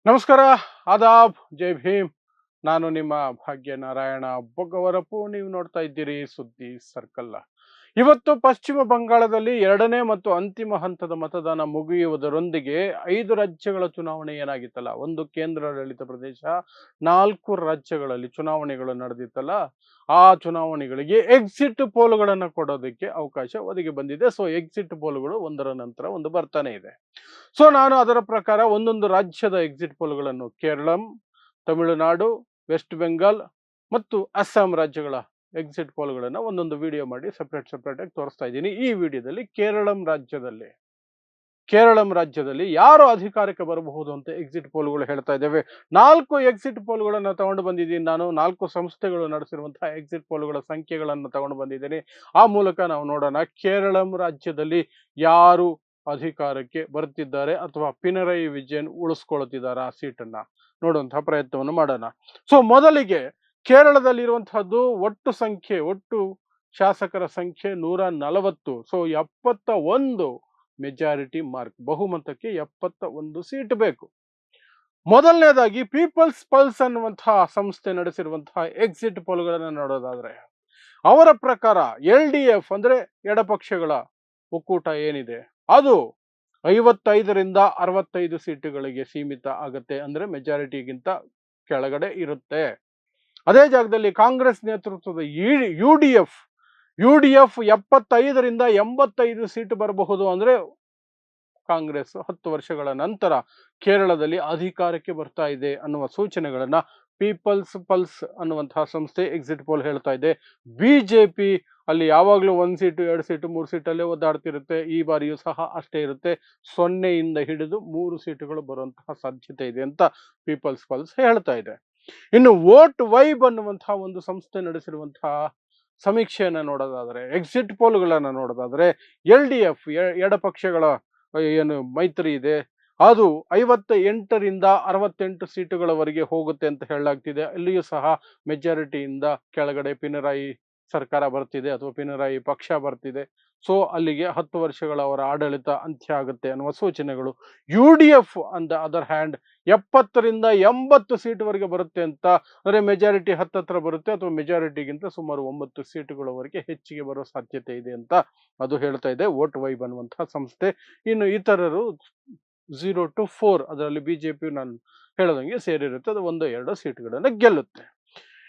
ನಮಸ್ಕಾರ, ಆದಾಬ್, ಜೈ ಭೀಮ್. ನಾನು ನಿಮ್ಮ ಭಾಗ್ಯನಾರಾಯಣ ಬೊಗ್ಗವರಪು. ನೀವು ನೋಡ್ತಾ ಇದ್ದೀರಿ ಸುದ್ದಿ ಸರ್ಕಲ್. ಇವತ್ತು ಪಶ್ಚಿಮ ಬಂಗಾಳದಲ್ಲಿ ಎರಡನೇ ಮತ್ತು ಅಂತಿಮ ಹಂತದ ಮತದಾನ ಮುಗಿಯುವುದರೊಂದಿಗೆ 5 ರಾಜ್ಯಗಳ ಚುನಾವಣೆ ಏನಾಗಿತ್ತಲ್ಲ, ಒಂದು ಕೇಂದ್ರಾಡಳಿತ ಪ್ರದೇಶ, 4 ರಾಜ್ಯಗಳಲ್ಲಿ ಚುನಾವಣೆಗಳು ನಡೆದಿತ್ತಲ್ಲ, ಆ ಚುನಾವಣೆಗಳಿಗೆ ಎಕ್ಸಿಟ್ ಪೋಲ್ಗಳನ್ನು ಕೊಡೋದಕ್ಕೆ ಅವಕಾಶ ಒದಗಿ ಬಂದಿದೆ. ಸೊ ಎಕ್ಸಿಟ್ ಪೋಲ್ಗಳು ಒಂದರ ನಂತರ ಒಂದು ಬರ್ತಾನೆ ಇದೆ. ಸೊ ನಾನು ಅದರ ಪ್ರಕಾರ ಒಂದೊಂದು ರಾಜ್ಯದ ಎಕ್ಸಿಟ್ ಪೋಲ್ಗಳನ್ನು ಕೇರಳಂ, ತಮಿಳುನಾಡು, ವೆಸ್ಟ್ ಬೆಂಗಾಲ್ ಮತ್ತು ಅಸ್ಸಾಂ ರಾಜ್ಯಗಳ ಎಕ್ಸಿಟ್ ಪೋಲ್ಗಳನ್ನು ಒಂದೊಂದು ವಿಡಿಯೋ ಮಾಡಿ ಸೆಪರೇಟ್ ಆಗಿ ತೋರಿಸ್ತಾ ಇದ್ದೀನಿ. ಈ ವಿಡಿಯೋದಲ್ಲಿ ಕೇರಳಂ ರಾಜ್ಯದಲ್ಲಿ ಯಾರು ಅಧಿಕಾರಕ್ಕೆ ಬರಬಹುದು ಅಂತ ಎಕ್ಸಿಟ್ ಪೋಲ್ಗಳು ಹೇಳ್ತಾ ಇದ್ದೇವೆ. 4 ಎಕ್ಸಿಟ್ ಪೋಲ್ಗಳನ್ನು ತಗೊಂಡು ಬಂದಿದ್ದೀನಿ ನಾನು. 4 ಸಂಸ್ಥೆಗಳು ನಡೆಸಿರುವಂತಹ ಎಕ್ಸಿಟ್ ಪೋಲ್ಗಳ ಸಂಖ್ಯೆಗಳನ್ನು ತಗೊಂಡು ಬಂದಿದ್ದೀನಿ. ಆ ಮೂಲಕ ನಾವು ನೋಡೋಣ ಕೇರಳಂ ರಾಜ್ಯದಲ್ಲಿ ಯಾರು ಅಧಿಕಾರಕ್ಕೆ ಬರ್ತಿದ್ದಾರೆ ಅಥವಾ ಪಿನರೈ ವಿಜಯನ್ ಉಳಿಸ್ಕೊಳ್ತಿದ್ದಾರೆ ಆ ಸೀಟನ್ನ ನೋಡುವಂತಹ ಪ್ರಯತ್ನವನ್ನು ಮಾಡೋಣ. ಸೊ ಮೊದಲಿಗೆ ಕೇರಳದಲ್ಲಿರುವಂತಹದ್ದು ಒಟ್ಟು ಶಾಸಕರ ಸಂಖ್ಯೆ 140. ಸೊ 71 ಮೆಜಾರಿಟಿ ಮಾರ್ಕ್, ಬಹುಮತಕ್ಕೆ 71 ಸೀಟ್ ಬೇಕು. ಮೊದಲನೇದಾಗಿ ಪೀಪಲ್ಸ್ ಪಲ್ಸ್ ಅನ್ನುವಂತಹ ಸಂಸ್ಥೆ ನಡೆಸಿರುವಂತಹ ಎಕ್ಸಿಟ್ ಪೋಲ್ಗಳನ್ನು ನೋಡೋದಾದ್ರೆ ಅವರ ಪ್ರಕಾರ LDF ಅಂದ್ರೆ ಎಡಪಕ್ಷಗಳ ಒಕ್ಕೂಟ ಏನಿದೆ ಅದು 55ರಿಂದ 65 ಸೀಟುಗಳಿಗೆ ಸೀಮಿತ ಆಗುತ್ತೆ. ಅಂದ್ರೆ ಮೆಜಾರಿಟಿಗಿಂತ ಕೆಳಗಡೆ ಇರುತ್ತೆ. ಅದೇ ಜಾಗದಲ್ಲಿ ಕಾಂಗ್ರೆಸ್ ನೇತೃತ್ವದ UDF 75ರಿಂದ 85 ಸೀಟು ಬರಬಹುದು. ಅಂದ್ರೆ ಕಾಂಗ್ರೆಸ್ 10 ವರ್ಷಗಳ ನಂತರ ಕೇರಳದಲ್ಲಿ ಅಧಿಕಾರಕ್ಕೆ ಬರ್ತಾ ಇದೆ ಅನ್ನುವ ಸೂಚನೆಗಳನ್ನ ಪೀಪಲ್ಸ್ ಪಲ್ಸ್ ಅನ್ನುವಂತಹ ಸಂಸ್ಥೆ ಎಕ್ಸಿಟ್ ಪೋಲ್ ಹೇಳ್ತಾ ಇದೆ. ಬಿಜೆಪಿ ಅಲ್ಲಿ ಯಾವಾಗಲೂ 1 ಸೀಟು 2 ಸೀಟು 3 ಸೀಟಲ್ಲೇ ಒದ್ದಾಡ್ತಿರುತ್ತೆ. ಈ ಬಾರಿಯೂ ಸಹ ಅಷ್ಟೇ ಇರುತ್ತೆ. 0ಯಿಂದ ಹಿಡಿದು 3 ಸೀಟುಗಳು ಬರುವಂತಹ ಸಾಧ್ಯತೆ ಇದೆ ಅಂತ ಪೀಪಲ್ಸ್ ಪಲ್ಸ್ ಹೇಳ್ತಾ ಇದೆ. ಇನ್ನು ವೋಟ್ ವೈಬ್ ಅನ್ನುವಂತಹ ಒಂದು ಸಂಸ್ಥೆ ನಡೆಸಿರುವಂತಹ ಸಮೀಕ್ಷೆಯನ್ನ ನೋಡೋದಾದ್ರೆ, ಎಕ್ಸಿಟ್ ಪೋಲ್ಗಳನ್ನ ನೋಡೋದಾದ್ರೆ, LDF ಎಡಪಕ್ಷಗಳ ಏನು ಮೈತ್ರಿ ಇದೆ ಅದು 58ರಿಂದ 68 ಸೀಟುಗಳವರೆಗೆ ಹೋಗುತ್ತೆ ಅಂತ ಹೇಳಲಾಗ್ತಿದೆ. ಅಲ್ಲಿಯೂ ಸಹ ಮೆಜಾರಿಟಿಯಿಂದ ಕೆಳಗಡೆ ಪಿನರಾಯಿ ಸರ್ಕಾರ ಬರ್ತಿದೆ ಅಥವಾ ಪಿನರಾಯಿ ಪಕ್ಷ ಬರ್ತಿದೆ. ಸೊ ಅಲ್ಲಿಗೆ 10 ವರ್ಷಗಳ ಅವರ ಆಡಳಿತ ಅಂತ್ಯ ಆಗುತ್ತೆ ಅನ್ನುವ ಸೂಚನೆಗಳು. UDF on the other hand 70ರಿಂದ 80 ಸೀಟ್ವರೆಗೆ ಬರುತ್ತೆ ಅಂತ, ಅಂದ್ರೆ ಮೆಜಾರಿಟಿ 10 ಬರುತ್ತೆ ಅಥವಾ ಮೆಜಾರಿಟಿಗಿಂತ ಸುಮಾರು 9 ಸೀಟುಗಳವರೆಗೆ ಹೆಚ್ಚಿಗೆ ಬರೋ ಸಾಧ್ಯತೆ ಇದೆ ಅಂತ ಅದು ಹೇಳ್ತಾ ಇದೆ ವೋಟ್ ವೈಬ್ ಅನ್ನುವಂತಹ ಸಂಸ್ಥೆ. ಇನ್ನು ಇತರರು 0 to 4 ಅದರಲ್ಲಿ ಬಿಜೆಪಿ ನಾನು ಹೇಳದಂಗೆ ಸೇರಿರುತ್ತೆ. ಅದು 1-2 ಸೀಟ್ಗಳನ್ನು ಗೆಲ್ಲುತ್ತೆ.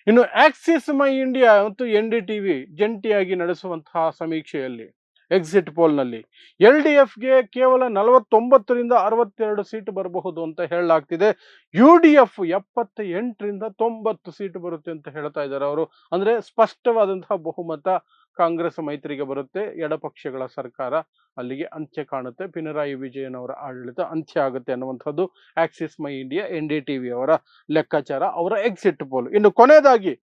ಇನ್ನು ಆಕ್ಸಿಸ್ ಮೈ ಇಂಡಿಯಾ ಮತ್ತು NDTV ಜಂಟಿಯಾಗಿ ನಡೆಸುವಂತಹ ಸಮೀಕ್ಷೆಯಲ್ಲಿ ಎಕ್ಸಿಟ್ ಪೋಲ್ನಲ್ಲಿ LDFಗೆ ಕೇವಲ 49ರಿಂದ 62 ಸೀಟು ಬರಬಹುದು ಅಂತ ಹೇಳಲಾಗ್ತಿದೆ. UDF 78ರಿಂದ 90 ಸೀಟು ಬರುತ್ತೆ ಅಂತ ಹೇಳ್ತಾ ಇದ್ದಾರೆ ಅವರು. ಅಂದ್ರೆ ಸ್ಪಷ್ಟವಾದಂತಹ ಬಹುಮತ ಕಾಂಗ್ರೆಸ್ ಮೈತ್ರಿಗೆ ಬರುತ್ತೆ. ಎಡಪಕ್ಷಗಳ ಸರ್ಕಾರ ಅಲ್ಲಿಗೆ ಅಂತ್ಯ ಕಾಣುತ್ತೆ. ಪಿನರಾಯಿ ವಿಜಯನ್ ಅವರ ಆಡಳಿತ ಅಂತ್ಯ ಆಗುತ್ತೆ ಅನ್ನುವಂಥದ್ದು ಆಕ್ಸಿಸ್ ಮೈ ಇಂಡಿಯಾ NDTV ಅವರ ಲೆಕ್ಕಾಚಾರ, ಅವರ ಎಕ್ಸಿಟ್ ಪೋಲ್. ಇನ್ನು ಕೊನೆಯದಾಗಿ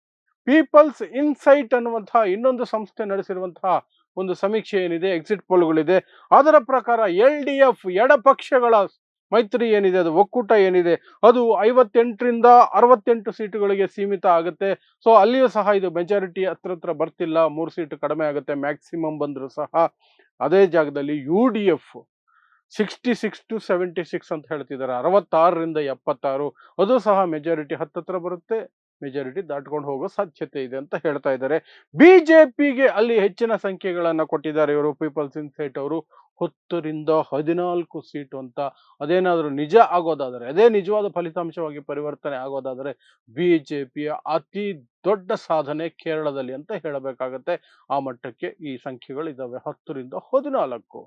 ಪೀಪಲ್ಸ್ ಇನ್ಸೈಟ್ ಅನ್ನುವಂತಹ ಇನ್ನೊಂದು ಸಂಸ್ಥೆ ನಡೆಸಿರುವಂತಹ ಒಂದು ಸಮೀಕ್ಷೆ ಏನಿದೆ, ಎಕ್ಸಿಟ್ ಪೋಲ್ಗಳಿದೆ, ಅದರ ಪ್ರಕಾರ LDF ಎಡಪಕ್ಷಗಳ ಮೈತ್ರಿ ಏನಿದೆ, ಅದು ಒಕ್ಕೂಟ ಏನಿದೆ, ಅದು 58ರಿಂದ 68 ಸೀಟುಗಳಿಗೆ ಸೀಮಿತ ಆಗುತ್ತೆ. ಸೊ ಅಲ್ಲಿಯೂ ಸಹ ಇದು ಮೆಜಾರಿಟಿ ಹತ್ರ ಬರ್ತಿಲ್ಲ, 3 ಸೀಟು ಕಡಿಮೆ ಆಗುತ್ತೆ ಮ್ಯಾಕ್ಸಿಮಮ್ ಬಂದರೂ ಸಹ. ಅದೇ ಜಾಗದಲ್ಲಿ UDF 66 to 76 ಅಂತ ಹೇಳ್ತಿದ್ದಾರೆ, 66ರಿಂದ 76, ಅದು ಸಹ ಮೆಜಾರಿಟಿ ಹತ್ರ ಬರುತ್ತೆ, ಮೆಜಾರಿಟಿ ದಾಟ್ಕೊಂಡು ಹೋಗೋ ಸಾಧ್ಯತೆ ಇದೆ ಅಂತ ಹೇಳ್ತಾ ಇದ್ದಾರೆ. ಬಿಜೆಪಿಗೆ ಅಲ್ಲಿ ಹೆಚ್ಚಿನ ಸಂಖ್ಯೆಗಳನ್ನ ಕೊಟ್ಟಿದ್ದಾರೆ ಇವರು ಪೀಪಲ್ಸ್ ಇನ್ಸೈಟ್ ಅವರು, 10ರಿಂದ 14 ಸೀಟು ಅಂತ. ಅದೇನಾದ್ರೂ ನಿಜ ಆಗೋದಾದರೆ, ಅದೇ ನಿಜವಾದ ಫಲಿತಾಂಶವಾಗಿ ಪರಿವರ್ತನೆ ಆಗೋದಾದರೆ ಬಿಜೆಪಿಯ ಅತಿ ದೊಡ್ಡ ಸಾಧನೆ ಕೇರಳದಲ್ಲಿ ಅಂತ ಹೇಳಬೇಕಾಗತ್ತೆ. ಆ ಮಟ್ಟಕ್ಕೆ ಈ ಸಂಖ್ಯೆಗಳು ಇದಾವೆ, 10ರಿಂದ 14.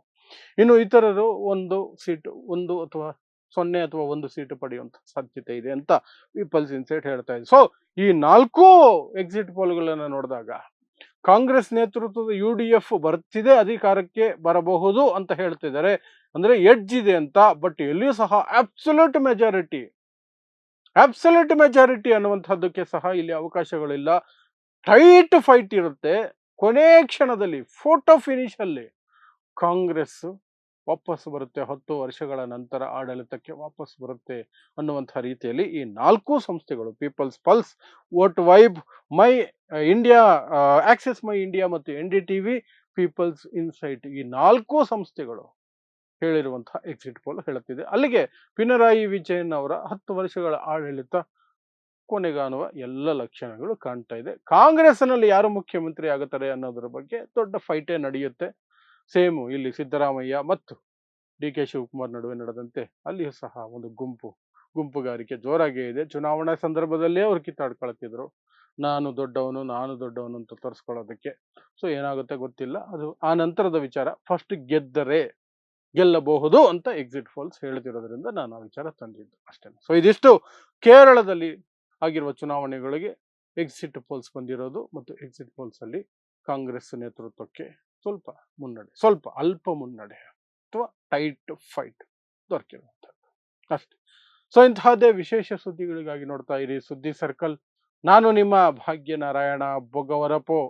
ಇನ್ನು ಇತರರು 1 ಸೀಟು, 1 ಅಥವಾ 0 ಅಥವಾ 1 ಸೀಟು ಪಡೆಯುವಂತ ಸಾಧ್ಯತೆ ಇದೆ ಅಂತ ಪೀಪಲ್ಸ್ ಇನ್ಸೈಟ್ ಹೇಳ್ತಾ ಇದೆ. ಸೊ ಈ 4 ಎಕ್ಸಿಟ್ ಪೋಲ್ಗಳನ್ನ ನೋಡಿದಾಗ ಕಾಂಗ್ರೆಸ್ ನೇತೃತ್ವದ UDF ಬರ್ತಿದೆ, ಅಧಿಕಾರಕ್ಕೆ ಬರಬಹುದು ಅಂತ ಹೇಳ್ತಿದ್ದಾರೆ, ಅಂದ್ರೆ ಎಡ್ಜ್ ಇದೆ ಅಂತ. ಬಟ್ ಎಲ್ಲಿಯೂ ಸಹ ಅಬ್ಸಲ್ಯೂಟ್ ಮೆಜಾರಿಟಿ ಅನ್ನುವಂಥದ್ದಕ್ಕೆ ಸಹ ಇಲ್ಲಿ ಅವಕಾಶಗಳಿಲ್ಲ. ಟೈಟ್ ಫೈಟ್ ಇರುತ್ತೆ. ಕೊನೆ ಕ್ಷಣದಲ್ಲಿ ಫೋಟೋ ಫಿನಿಶ್ ಅಲ್ಲಿ ಕಾಂಗ್ರೆಸ್ ವಾಪಸ್ ಬರುತ್ತೆ, 10 ವರ್ಷಗಳ ನಂತರ ಆಡಳಿತಕ್ಕೆ ವಾಪಸ್ ಬರುತ್ತೆ ಅನ್ನುವಂತಹ ರೀತಿಯಲ್ಲಿ ಈ 4 ಸಂಸ್ಥೆಗಳು ಪೀಪಲ್ಸ್ ಪಲ್ಸ್, ವೋಟ್ ವೈಬ್, ಮೈ ಇಂಡಿಯಾ, ಆಕ್ಸಿಸ್ ಮೈ ಇಂಡಿಯಾ ಮತ್ತು NDTV, ಪೀಪಲ್ಸ್ ಇನ್ಸೈಟ್, ಈ 4 ಸಂಸ್ಥೆಗಳು ಹೇಳಿರುವಂತಹ ಎಕ್ಸಿಟ್ ಪೋಲ್ ಹೇಳುತ್ತಿದೆ. ಅಲ್ಲಿಗೆ ಪಿನರಾಯಿ ವಿಜಯನ್ ಅವರ 10 ವರ್ಷಗಳ ಆಡಳಿತ ಕೊನೆಗಾಣುವ ಎಲ್ಲ ಲಕ್ಷಣಗಳು ಕಾಣ್ತಾ ಇದೆ. ಕಾಂಗ್ರೆಸ್ನಲ್ಲಿ ಯಾರು ಮುಖ್ಯಮಂತ್ರಿ ಆಗುತ್ತಾರೆ ಅನ್ನೋದರ ಬಗ್ಗೆ ದೊಡ್ಡ ಫೈಟೇ ನಡೆಯುತ್ತೆ. ಸೇಮು ಇಲ್ಲಿ ಸಿದ್ದರಾಮಯ್ಯ ಮತ್ತು ಡಿ ಕೆ ಶಿವಕುಮಾರ್ ನಡುವೆ ನಡೆದಂತೆ ಅಲ್ಲಿಯೂ ಸಹ ಒಂದು ಗುಂಪುಗಾರಿಕೆ ಜೋರಾಗೇ ಇದೆ. ಚುನಾವಣಾ ಸಂದರ್ಭದಲ್ಲೇ ಅವ್ರು ಕಿತ್ತಾಡ್ಕೊಳ್ತಿದ್ರು, ನಾನು ದೊಡ್ಡವನು ಅಂತ ತೋರಿಸ್ಕೊಳ್ಳೋದಕ್ಕೆ. ಸೊ ಏನಾಗುತ್ತೆ ಗೊತ್ತಿಲ್ಲ, ಅದು ಆ ನಂತರದ ವಿಚಾರ. ಫಸ್ಟ್ ಗೆಲ್ಲಬಹುದು ಅಂತ ಎಕ್ಸಿಟ್ ಪೋಲ್ಸ್ ಹೇಳ್ತಿರೋದ್ರಿಂದ ನಾನು ಆ ವಿಚಾರ ತಂದಿದ್ದು ಅಷ್ಟೇ. ಸೊ ಇದಿಷ್ಟು ಕೇರಳದಲ್ಲಿ ಆಗಿರುವ ಚುನಾವಣೆಗಳಿಗೆ ಎಕ್ಸಿಟ್ ಪೋಲ್ಸ್ ಬಂದಿರೋದು, ಮತ್ತು ಎಕ್ಸಿಟ್ ಪೋಲ್ಸ್ ಅಲ್ಲಿ ಕಾಂಗ್ರೆಸ್ ನೇತೃತ್ವಕ್ಕೆ ಸ್ವಲ್ಪ ಅಲ್ಪ ಮುನ್ನಡೆ ಅಥವಾ ಟೈಟ್ ಫೈಟ್ ದೊರಕಿರುವಂಥದ್ದು ಅಷ್ಟೇ. ಸೊ ಇಂತಹದ್ದೇ ವಿಶೇಷ ಸುದ್ದಿಗಳಿಗಾಗಿ ನೋಡ್ತಾ ಇರಿ ಸುದ್ದಿ ಸರ್ಕಲ್. ನಾನು ನಿಮ್ಮ ಭಾಗ್ಯನಾರಾಯಣ ಬೊಗವರಪೋ.